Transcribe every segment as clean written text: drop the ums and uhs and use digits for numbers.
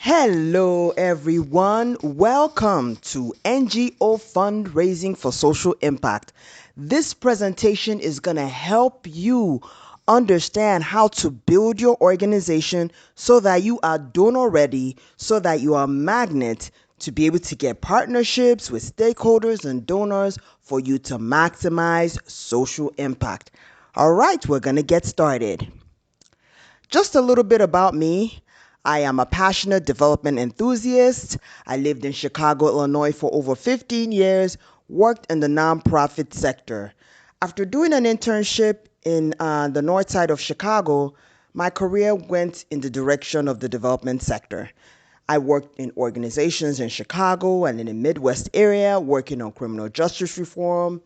Hello, everyone. Welcome to NGO Fundraising for Social Impact. This presentation is going to help you understand how to build your organization so that you are donor ready, so that you are a magnet to be able to get partnerships with stakeholders and donors for you to maximize social impact. All right, we're going to get started. Just a little bit about me. I am a passionate development enthusiast. I lived in Chicago, Illinois for over 15 years, worked in the nonprofit sector. After doing an internship in the north side of Chicago, my career went in the direction of the development sector. I worked in organizations in Chicago and in the Midwest area, working on criminal justice reform,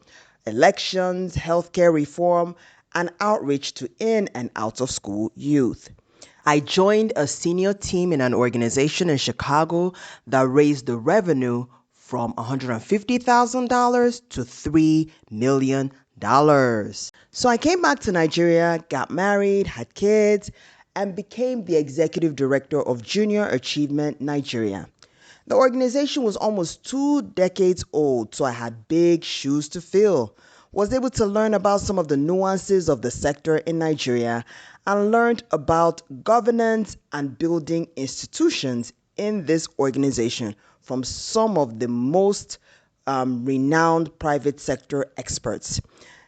elections, healthcare reform, and outreach to in and out of school youth. I joined a senior team in an organization in Chicago that raised the revenue from $150,000 to $3 million. So I came back to Nigeria, got married, had kids, and became the executive director of Junior Achievement Nigeria. The organization was almost 2 decades old, so I had big shoes to fill. Was able to learn about some of the nuances of the sector in Nigeria and learned about governance and building institutions in this organization from some of the most renowned private sector experts.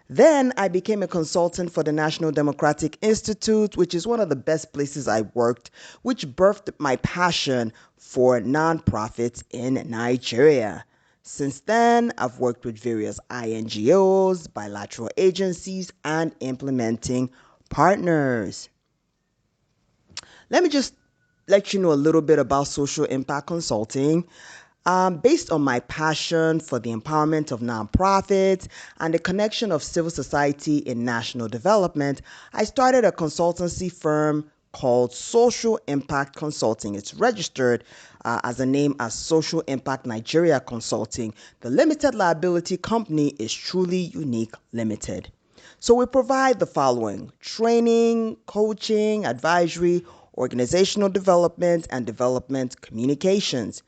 Then I became a consultant for the National Democratic Institute, which is one of the best places I worked, which birthed my passion for nonprofits in Nigeria. Since then, I've worked with various NGOs, bilateral agencies, and implementing partners. Let me just let you know a little bit about social impact consulting. Based on my passion for the empowerment of nonprofits and the connection of civil society in national development, I started a consultancy firm called Social Impact Consulting. It's registered as a name as Social Impact Nigeria Consulting. The limited liability company is Truly Unique Limited. So we provide the following: training, coaching, advisory, organizational development, and development communications.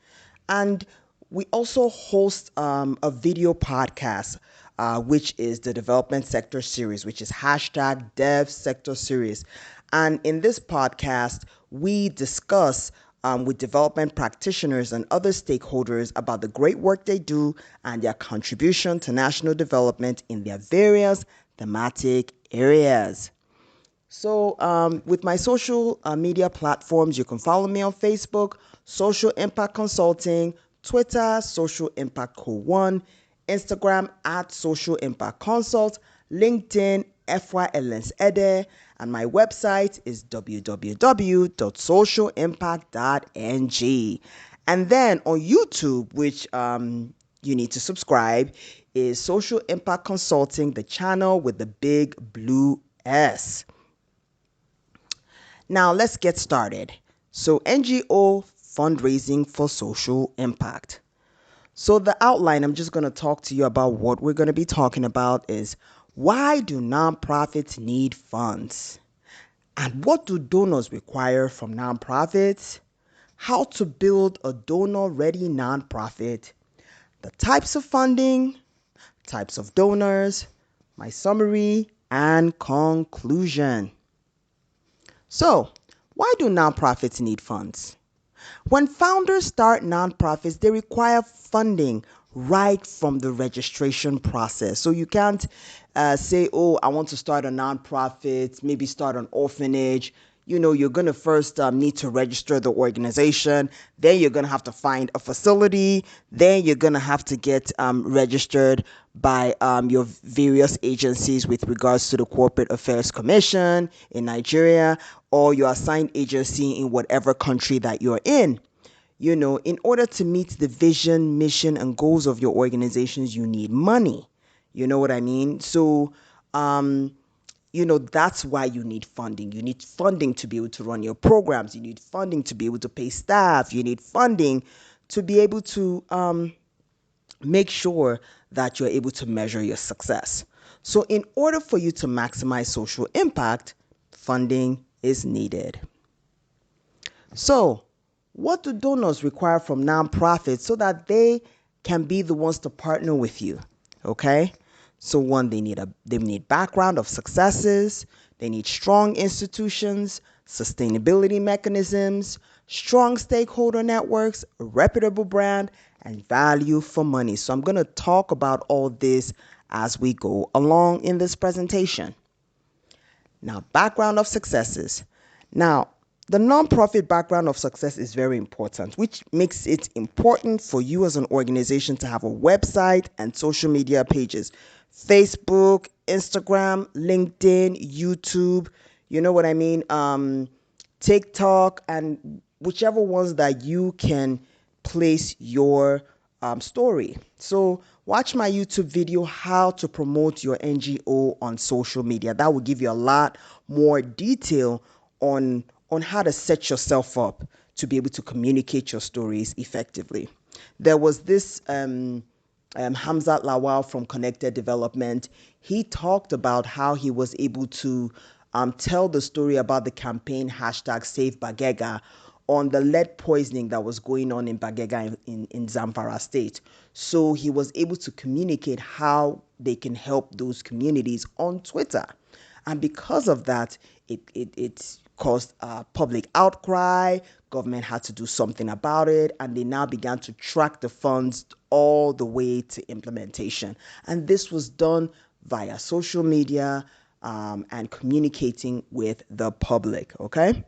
And we also host a video podcast, which is the Development Sector Series, which is hashtag Dev Sector Series. And in this podcast, we discuss with development practitioners and other stakeholders about the great work they do and their contribution to national development in their various thematic areas. So with my social media platforms, you can follow me on Facebook, Social Impact Consulting, Twitter, Social Impact Co1, Instagram at Social Impact Consult, LinkedIn, FYLens Ede, and my website is www.socialimpact.ng. And then on YouTube, which you need to subscribe, is Social Impact Consulting, the channel with the big blue S. Now let's get started. So NGO fundraising for social impact. So the outline, I'm just going to talk to you about what we're going to be talking about is: why do nonprofits need funds? And what do donors require from nonprofits? How to build a donor-ready nonprofit? The types of funding, types of donors, my summary, and conclusion. So, why do nonprofits need funds? When founders start nonprofits, they require funding right from the registration process. So you can't say, oh, I want to start a nonprofit, maybe start an orphanage. You're going to first need to register the organization. Then you're going to have to find a facility. Then you're going to have to get registered by your various agencies with regards to the Corporate Affairs Commission in Nigeria or your assigned agency in whatever country that you're in. In order to meet the vision, mission, and goals of your organizations, you need money. You know what I mean? So, that's why you need funding. You need funding to be able to run your programs. You need funding to be able to pay staff. You need funding to be able to make sure that you're able to measure your success. So in order for you to maximize social impact, funding is needed. So What do donors require from nonprofits so that they can be the ones to partner with you? Okay? So one, they need background of successes, they need strong institutions, sustainability mechanisms, strong stakeholder networks, a reputable brand, and value for money. So I'm going to talk about all this as we go along in this presentation. Now, background of successes. Now, the nonprofit background of success is very important, which makes it important for you as an organization to have a website and social media pages. Facebook, Instagram, LinkedIn, YouTube, you know what I mean? TikTok, and whichever ones that you can place your story. So watch my YouTube video, how to promote your NGO on social media. That will give you a lot more detail on how to set yourself up to be able to communicate your stories effectively. There was this Hamzat Lawal from Connected Development. He talked about how he was able to tell the story about the campaign hashtag Save Bagega on the lead poisoning that was going on in Bagega in Zamfara state. So he was able to communicate how they can help those communities on Twitter. And because of that, it caused public outcry. Government had to do something about it, and they now began to track the funds all the way to implementation. And this was done via social media and communicating with the public. Okay.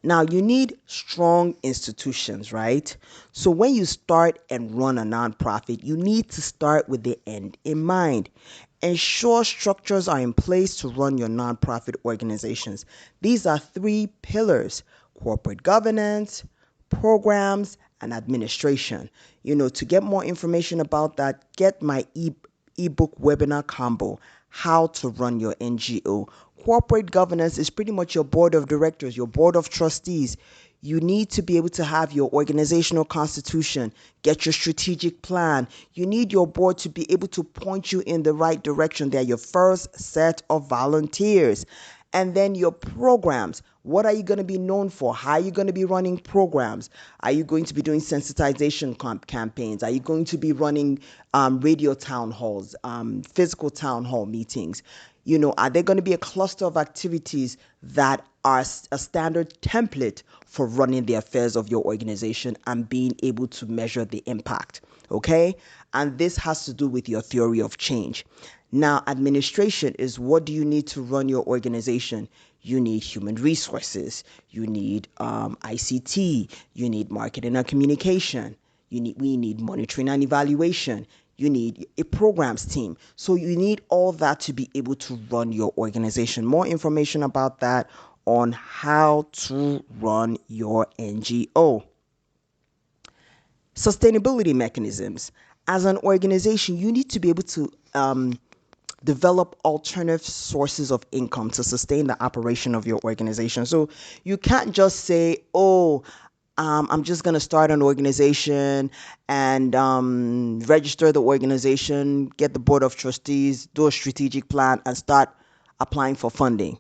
Now, you need strong institutions, right? So when you start and run a nonprofit, you need to start with the end in mind. Ensure structures are in place to run your nonprofit organizations. These are three pillars: corporate governance, programs, and administration. To get more information about that, get my ebook webinar combo, How to Run Your NGO. Corporate governance is pretty much your board of directors, your board of trustees. You need to be able to have your organizational constitution, get your strategic plan. You need your board to be able to point you in the right direction. They're your first set of volunteers. And then your programs. What are you going to be known for? How are you going to be running programs? Are you going to be doing sensitization campaigns? Are you going to be running radio town halls, physical town hall meetings? Are there going to be a cluster of activities that are a standard template for running the affairs of your organization and being able to measure the impact? Okay? And this has to do with your theory of change. Now, administration is, what do you need to run your organization? You need human resources. You need ICT. You need marketing and communication. We need monitoring and evaluation. You need a programs team. So you need all that to be able to run your organization. More information about that on how to run your NGO. Sustainability mechanisms. As an organization, you need to be able to develop alternative sources of income to sustain the operation of your organization. So you can't just say, I'm just going to start an organization and register the organization, get the board of trustees, do a strategic plan, and start applying for funding.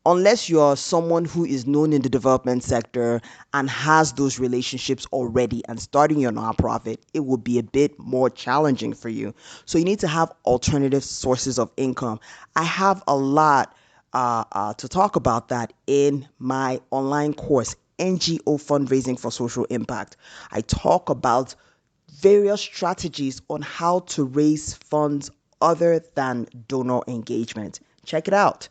Unless you're someone who is known in the development sector and has those relationships already and starting your nonprofit, it will be a bit more challenging for you. So you need to have alternative sources of income. I have a lot to talk about that in my online course, NGO Fundraising for Social Impact. I talk about various strategies on how to raise funds other than donor engagement. Check it out.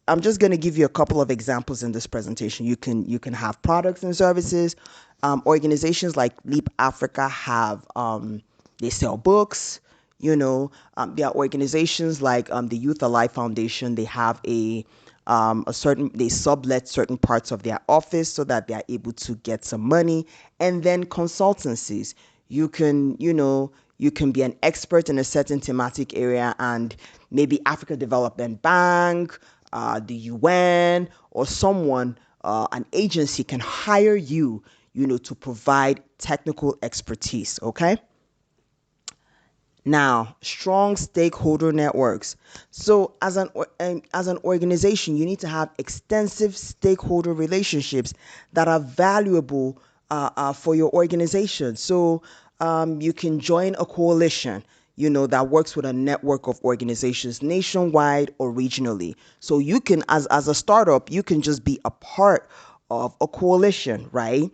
I'm just going to give you a couple of examples in this presentation. You can have products and services. Organizations like Leap Africa have they sell books. There are organizations like the Youth Alive Foundation. They have they sublet certain parts of their office so that they are able to get some money. And then consultancies. You can be an expert in a certain thematic area, and maybe Africa Development Bank, the UN, or someone, an agency can hire you, to provide technical expertise. Okay. Now, strong stakeholder networks. So, as an organization, you need to have extensive stakeholder relationships that are valuable for your organization. So, you can join a coalition, that works with a network of organizations nationwide or regionally. So, you can, as a startup, you can just be a part of a coalition, right?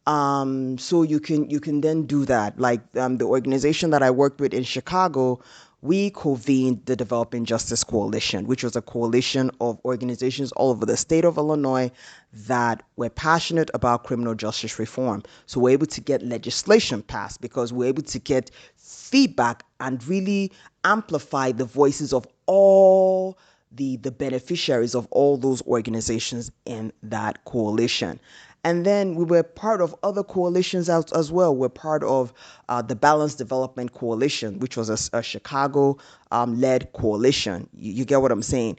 So you can then do that. Like the organization that I worked with in Chicago, we convened the Developing Justice Coalition, which was a coalition of organizations all over the state of Illinois that were passionate about criminal justice reform. So we're able to get legislation passed because we're able to get feedback and really amplify the voices of all the beneficiaries of all those organizations in that coalition. And then we were part of other coalitions out as well. We're part of the Balanced Development Coalition, which was a Chicago led coalition. You get what I'm saying?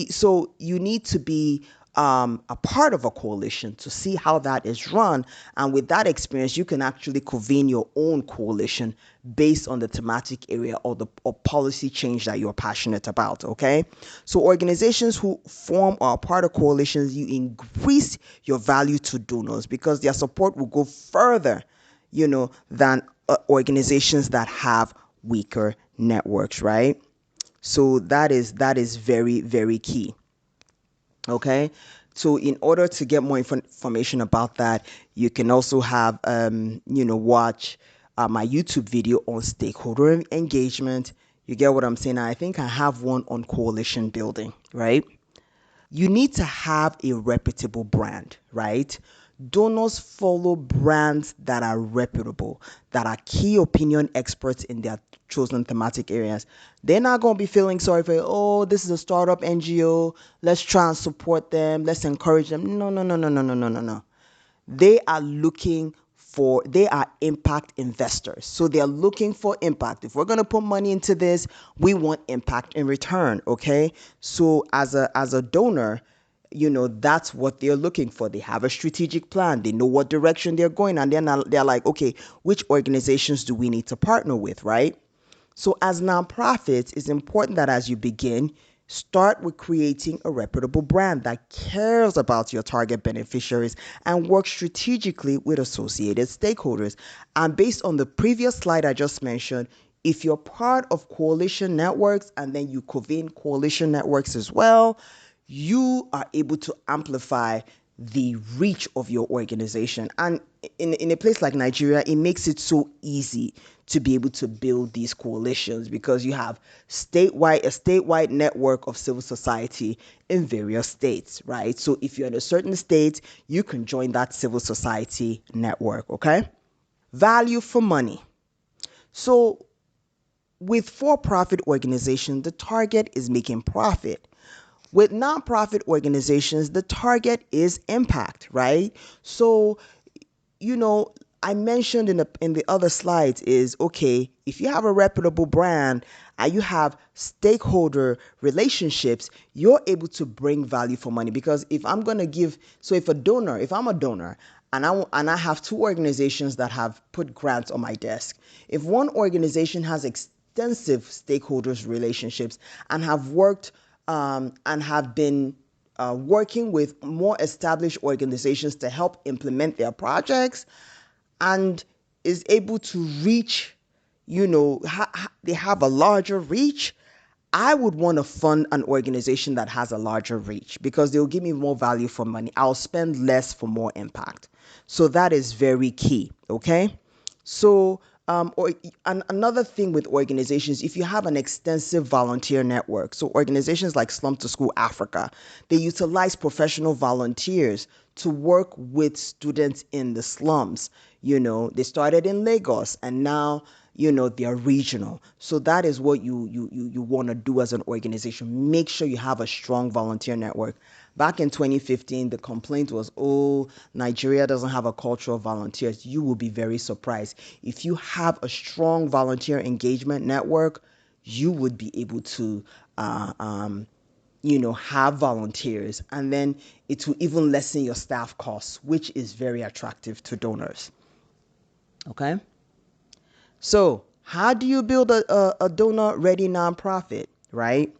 So you need to be a part of a coalition to see how that is run. And with that experience, you can actually convene your own coalition based on the thematic area or policy change that you're passionate about. Okay. So organizations who form or are part of coalitions, you increase your value to donors because their support will go further, than organizations that have weaker networks, right? So that is very, very key. Okay. So in order to get more information about that, you can also have watch my YouTube video on stakeholder engagement. You get what I'm saying? I think I have one on coalition building, right? You need to have a reputable brand, right? Donors follow brands that are reputable, that are key opinion experts in their chosen thematic areas. They're not going to be feeling sorry for, oh, this is a startup NGO. Let's try and support them. Let's encourage them. No, no, no, no, no, no, no, no, no. They are impact investors. So they're looking for impact. If we're going to put money into this, we want impact in return. Okay. So as a donor, that's what they're looking for. They have a strategic plan. They know what direction they're going, and they're like, okay, which organizations do we need to partner with, right? So, as nonprofits, it's important that as you begin, start with creating a reputable brand that cares about your target beneficiaries and work strategically with associated stakeholders. And based on the previous slide I just mentioned, if you're part of coalition networks and then you convene coalition networks as well, you are able to amplify the reach of your organization. And in a place like Nigeria, it makes it so easy to be able to build these coalitions because you have a statewide network of civil society in various states, right? So if you're in a certain state, you can join that civil society network, okay? Value for money. So with for-profit organizations, the target is making profit. With nonprofit organizations, the target is impact, right? So, you know, I mentioned in the other slides is okay, if you have a reputable brand and you have stakeholder relationships, you're able to bring value for money. Because if I'm going to give, so if I'm a donor and I have two organizations that have put grants on my desk, if one organization has extensive stakeholders relationships and have worked and have been working with more established organizations to help implement their projects and is able to reach, they have a larger reach. I would want to fund an organization that has a larger reach because they'll give me more value for money. I'll spend less for more impact. So that is very key. Okay. So, another thing with organizations, if you have an extensive volunteer network, so organizations like Slum to School Africa, they utilize professional volunteers to work with students in the slums. They started in Lagos and now, they're regional. So that is what you want to do as an organization. Make sure you have a strong volunteer network. Back in 2015, the complaint was, oh, Nigeria doesn't have a culture of volunteers. You will be very surprised. If you have a strong volunteer engagement network, you would be able to, have volunteers. And then it will even lessen your staff costs, which is very attractive to donors. Okay? So, How do you build a donor ready nonprofit, right?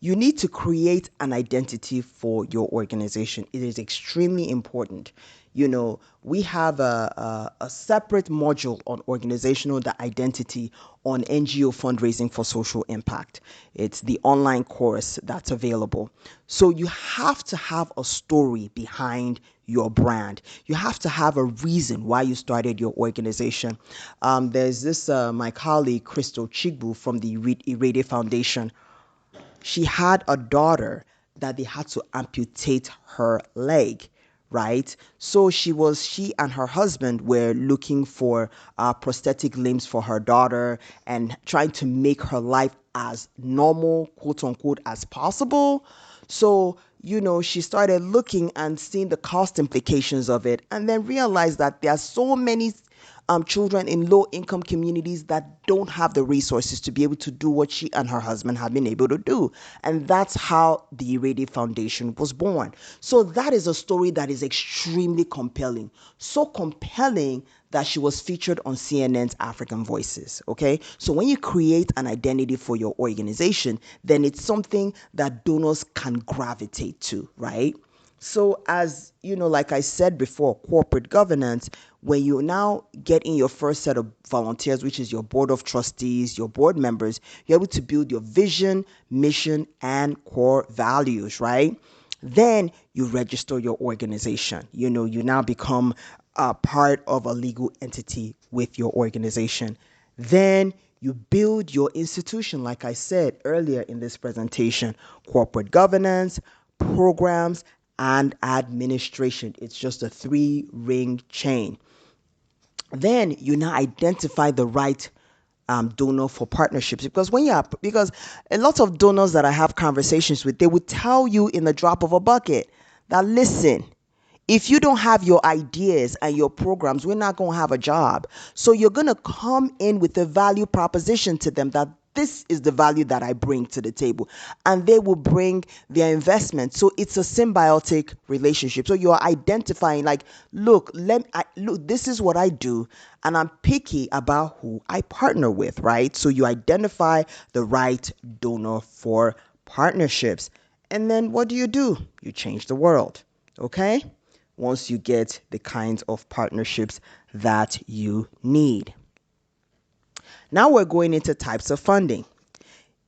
You need to create an identity for your organization. It is extremely important. We have a separate module on organizational identity on NGO Fundraising for Social Impact. It's the online course that's available. So you have to have a story behind your brand. You have to have a reason why you started your organization. There's this, my colleague, Crystal Chigbu from the Irede Foundation. She had a daughter that they had to amputate her leg, right? So she and her husband were looking for prosthetic limbs for her daughter and trying to make her life as normal, quote unquote, as possible. So, she started looking and seeing the cost implications of it, and then realized that there are so many children in low income communities that don't have the resources to be able to do what she and her husband have been able to do. And that's how the Irede Foundation was born. So that is a story that is extremely compelling. So compelling that she was featured on CNN's African Voices. Okay. So when you create an identity for your organization, then it's something that donors can gravitate to, right? So, as like I said before, corporate governance, when you now get in your first set of volunteers, which is your board of trustees, your board members, you're able to build your vision, mission, and core values, right? Then you register your organization. You now become a part of a legal entity with your organization. Then you build your institution, like I said earlier in this presentation, corporate governance, programs, and administration. It's just a three-ring chain. Then you now identify the right donor for partnerships, because a lot of donors that I have conversations with, they would tell you in the drop of a bucket that, listen, if you don't have your ideas and your programs, we're not going to have a job. So you're going to come in with a value proposition to them that this is the value that I bring to the table, and they will bring their investment. So it's a symbiotic relationship. So you're identifying, like, look, look, this is what I do, and I'm picky about who I partner with, right? So you identify the right donor for partnerships. And then what do? You change the world, okay? Once you get the kinds of partnerships that you need. Now we're going into types of funding.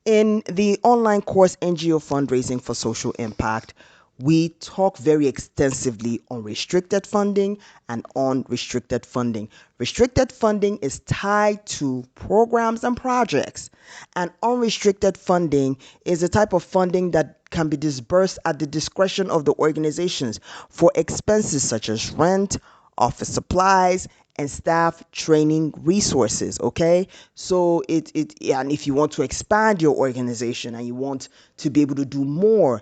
In the online course NGO Fundraising for Social Impact, we talk very extensively on restricted funding and unrestricted funding. Restricted funding is tied to programs and projects, and unrestricted funding is a type of funding that can be disbursed at the discretion of the organizations for expenses such as rent, office supplies, and staff training resources. Okay, so and if you want to expand your organization and you want to be able to do more,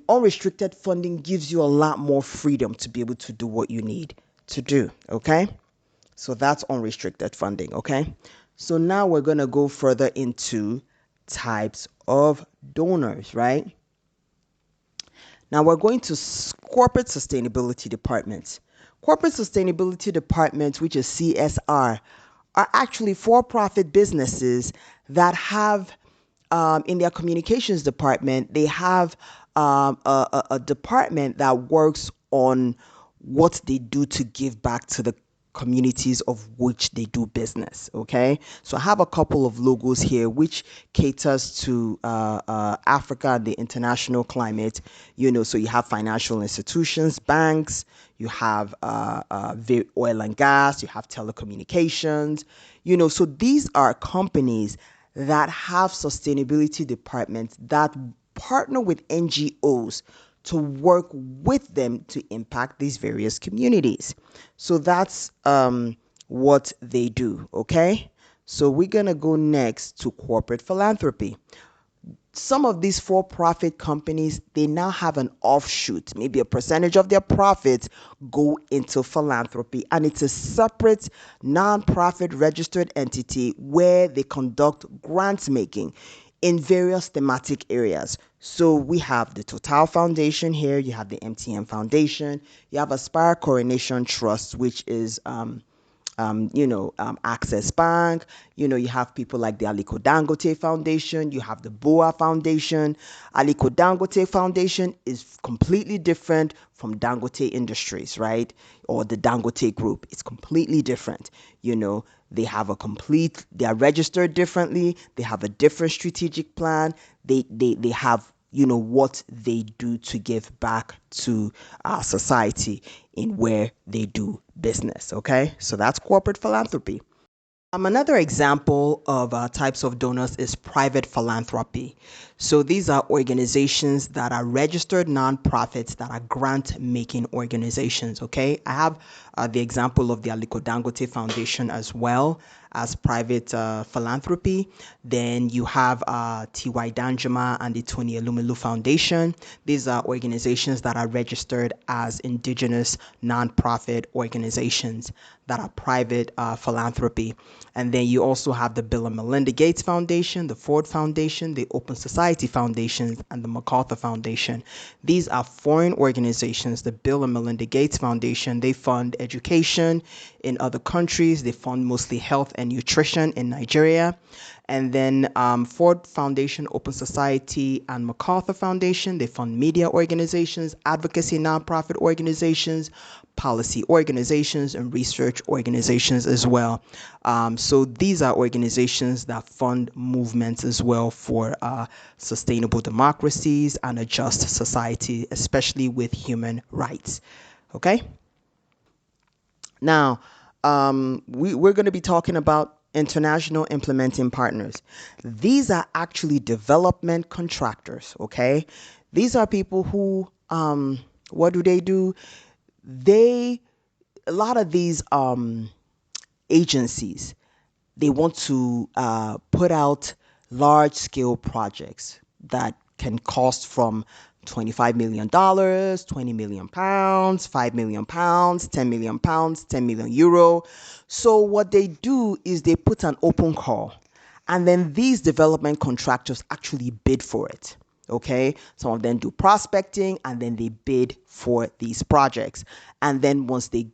unrestricted funding gives you a lot more freedom to be able to do what you need to do. Okay, so that's unrestricted funding. Okay, so now we're going to go further into types of donors, right? Now we're going to corporate sustainability departments. Corporate sustainability departments, which is CSR, are actually for-profit businesses that have, in their communications department, they have a department that works on what they do to give back to the communities of which they do business. Okay, so I have a couple of logos here which caters to Africa and the international climate. So you have financial institutions, banks, you have oil and gas, you have telecommunications. So these are companies that have sustainability departments that partner with NGOs to work with them to impact these various communities. So that's what they do, okay? So we're going to go next to corporate philanthropy. Some of these for-profit companies, they now have an offshoot. Maybe a percentage of their profits go into philanthropy, and it's a separate non-profit registered entity where they conduct grant making in various thematic areas. So we have the Total Foundation here, you have the MTN Foundation, you have Aspire Coronation Trust, which is Access Bank. You have people like the Aliko Dangote Foundation. You have the BOA Foundation. Aliko Dangote Foundation is completely different from Dangote Industries, right? Or the Dangote Group. It's completely different. They have they are registered differently. They have a different strategic plan. They have what they do to give back to our society in where they do business. Okay, so that's corporate philanthropy. Another example of types of donors is private philanthropy. So these are organizations that are registered nonprofits that are grant-making organizations. Okay, I have the example of the Aliko Dangote Foundation as well as private philanthropy. Then you have T.Y. Danjuma and the Tony Elumelu Foundation. These are organizations that are registered as indigenous nonprofit organizations that are private philanthropy. And then you also have the Bill and Melinda Gates Foundation, the Ford Foundation, the Open Society Foundations, and the MacArthur Foundation. These are foreign organizations. The Bill and Melinda Gates Foundation, they fund education in other countries. They fund mostly health and nutrition in Nigeria. And then Ford Foundation, Open Society, and MacArthur Foundation, they fund media organizations, advocacy nonprofit organizations, policy organizations, and research organizations as well. So these are organizations that fund movements as well for sustainable democracies and a just society, especially with human rights. Okay? Now, we're going to be talking about international implementing partners. These are actually development contractors, okay? These are people who, what do? A lot of these agencies, they want to put out large scale projects that can cost from $25 million, £20 million, £5 million, £10 million, €10 million. So what they do is they put an open call, and then these development contractors actually bid for it. Okay, some of them do prospecting and then they bid for these projects. And then once they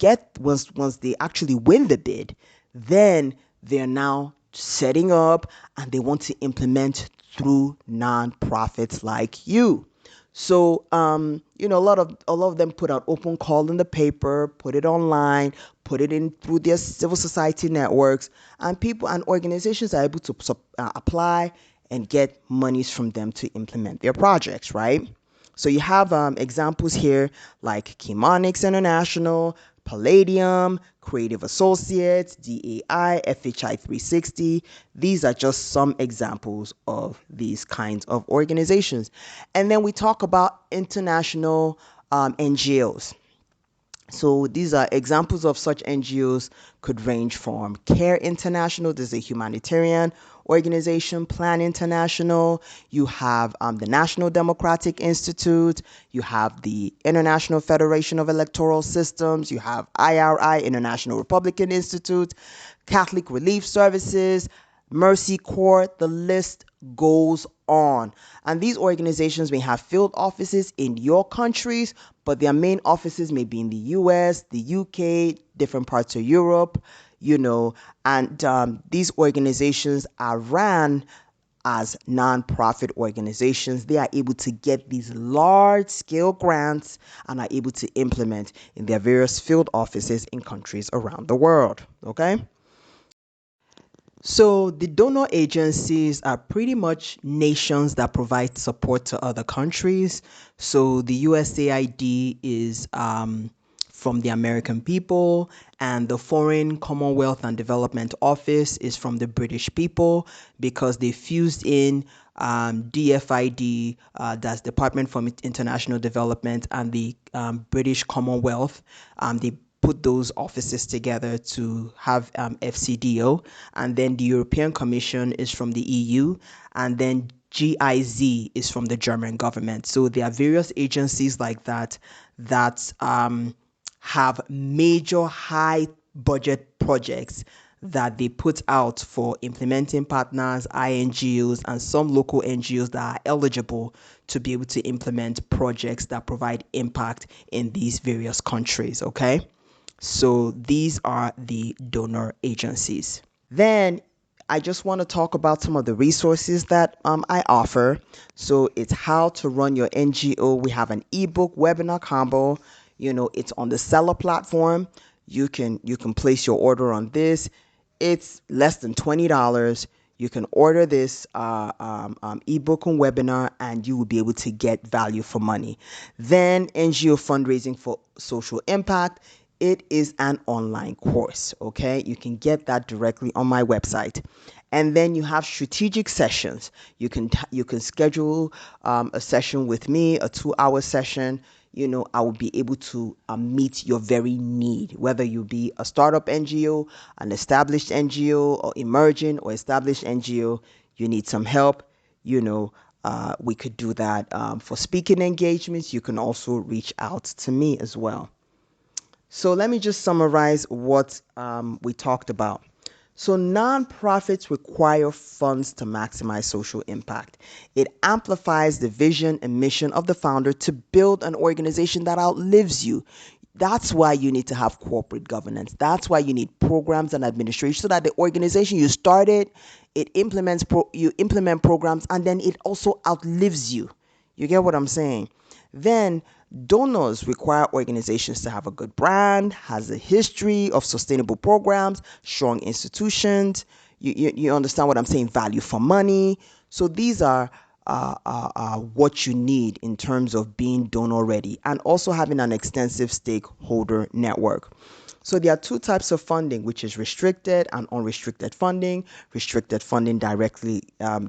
actually win the bid, then they're now setting up and they want to implement through nonprofits like you. So, a lot of them put out open call in the paper, put it online, put it in through their civil society networks, and people and organizations are able to apply and get monies from them to implement their projects, right? So you have examples here like Chemonics International, Palladium, Creative Associates, DAI, FHI 360. These are just some examples of these kinds of organizations. And then we talk about international NGOs. So these are examples of such NGOs could range from Care International, this is a humanitarian organization, Plan International, you have the National Democratic Institute, you have the International Federation of Electoral Systems, you have IRI, International Republican Institute, Catholic Relief Services, Mercy Corps, the list goes on. And these organizations may have field offices in your countries, but their main offices may be in the US, the UK, different parts of Europe, and these organizations are ran as nonprofit organizations. They are able to get these large scale grants and are able to implement in their various field offices in countries around the world. Okay? So the donor agencies are pretty much nations that provide support to other countries. So the USAID is from the American people, and the Foreign Commonwealth and Development Office is from the British people because they fused in DFID, that's Department for International Development, and the British Commonwealth. They put those offices together to have FCDO, and then the European Commission is from the EU, and then GIZ is from the German government. So there are various agencies like that that have major high budget projects that they put out for implementing partners, INGOs, and some local NGOs that are eligible to be able to implement projects that provide impact in these various countries. Okay. So these are the donor agencies. Then I just want to talk about some of the resources that I offer. So it's how to run your NGO. We have an ebook webinar combo. It's on the seller platform. You can place your order on this. It's less than $20. You can order this ebook and webinar, and you will be able to get value for money. Then NGO Fundraising for Social Impact. It is an online course, okay? You can get that directly on my website. And then you have strategic sessions. You can schedule a session with me, a 2-hour session. I will be able to meet your very need, whether you be a startup NGO, an established NGO, or emerging or established NGO. You need some help. We could do that for speaking engagements. You can also reach out to me as well. So let me just summarize what we talked about. So nonprofits require funds to maximize social impact. It amplifies the vision and mission of the founder to build an organization that outlives you. That's why you need to have corporate governance. That's why you need programs and administration so that the organization you started, you implement programs, and then it also outlives you. You get what I'm saying? Then donors require organizations to have a good brand, has a history of sustainable programs, strong institutions. You understand what I'm saying? Value for money. So these are what you need in terms of being donor ready, and also having an extensive stakeholder network. So there are two types of funding, which is restricted and unrestricted funding. Restricted funding directly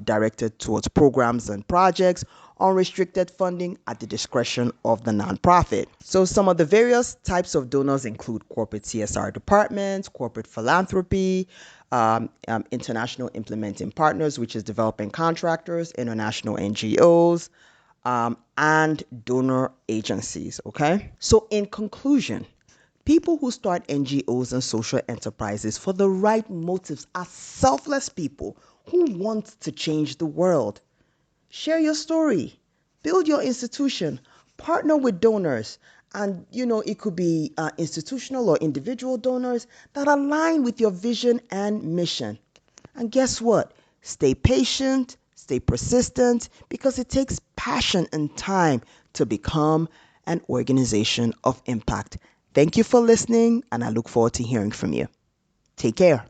directed towards programs and projects. Unrestricted funding at the discretion of the nonprofit. So some of the various types of donors include corporate CSR departments, corporate philanthropy, international implementing partners, which is developing contractors, international NGOs, and donor agencies. Okay. So in conclusion, people who start NGOs and social enterprises for the right motives are selfless people who want to change the world. Share your story, build your institution, partner with donors, and it could be institutional or individual donors that align with your vision and mission. And guess what? Stay patient, stay persistent, because it takes passion and time to become an organization of impact. Thank you for listening, and I look forward to hearing from you. Take care.